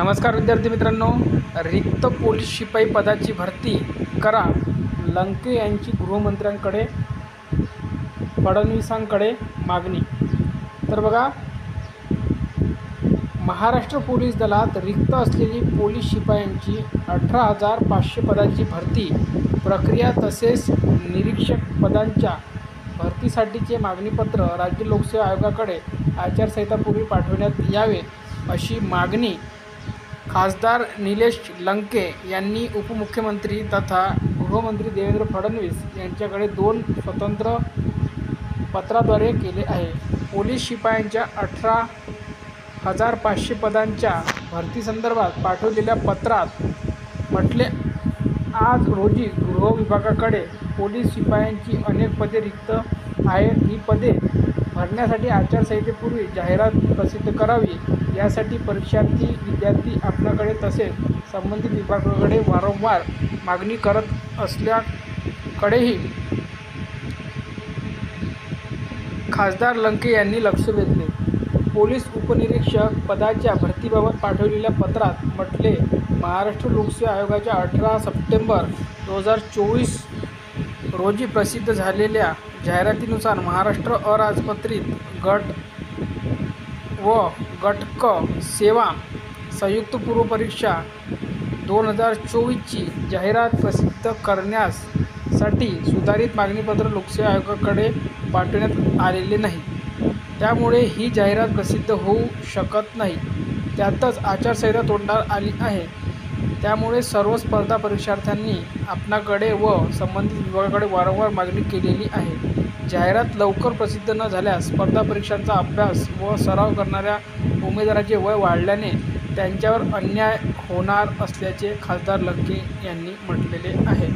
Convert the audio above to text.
नमस्कार विद्यार्थी मित्रांनो, रिक्त पोलीस शिपाई पदाची भरती करा, लंके यांची गृहमंत्र्यांकडे फडणवीसांकडे मागणी। तर बघा, महाराष्ट्र पोलीस दलात रिक्त असलेली पोलीस शिपायांची 18,500 पदाची भरती प्रक्रिया तसेच निरीक्षक पदांच्या भरतीसाठीचे मागणीपत्र राज्य लोकसेवा आयोगाकडे आचारसंहितापूर्वी पाठवण्यात यावे, अशी मागणी खासदार निलेश लंके यांनी उपमुख्यमंत्री तथा गृहमंत्री देवेंद्र फडणवीस यांच्याकडे 2 स्वतंत्र पत्राद्वारे केले आहे। पोलीस शिपायांच्या 18,500 पदांच्या भरतीसंदर्भात पाठवलेल्या पत्रात म्हटले, आज रोजी गृह विभागाकडे पोलीस शिपायांची अनेक पदे रिक्त आहेत। ही पदे भरण्यासाठी आचारसंहितेपूर्वी जाहिरात प्रसिद्ध करावी, यासाठी परीक्षार्थी विद्यार्थी आपल्याकडे तसेच संबंधित विभागाकडे वारंवार मागणी करत असल्याकडेही खासदार लंके यांनी लक्ष वेधले। पोलीस उपनिरीक्षक पदाच्या भरतीबाबत पाठवलेल्या पत्रात म्हटले, महाराष्ट्र लोकसेवा आयोगाच्या 18 सप्टेंबर 2024 रोजी प्रसिद्ध झालेल्या जाहिरातीनुसार महाराष्ट्र अराजपत्रित गट व गट क सेवा संयुक्त पूर्व परीक्षा 2024ची जाहिरात प्रसिद्ध करण्यासाठी सुधारित मागणीपत्र लोकसेवा आयोगाकडे पाठवण्यात आलेले नाही। त्यामुळे ही जाहिरात प्रसिद्ध होऊ शकत नाही। त्यातच आचारसंहिता तोंडावर आली आहे। त्यामुळे सर्व स्पर्धा परीक्षार्थ्यांनी आपणाकडे व संबंधित विभागाकडे वारंवार मागणी केलेली आहे। जाहिरात लवकर प्रसिद्ध न झाल्यास स्पर्धा परीक्षांचा अभ्यास व सराव करणाऱ्या उमेदवारांचे वय वाढल्याने त्यांच्यावर अन्याय होणार असल्याचे खासदार लंके यांनी म्हटलेले आहे।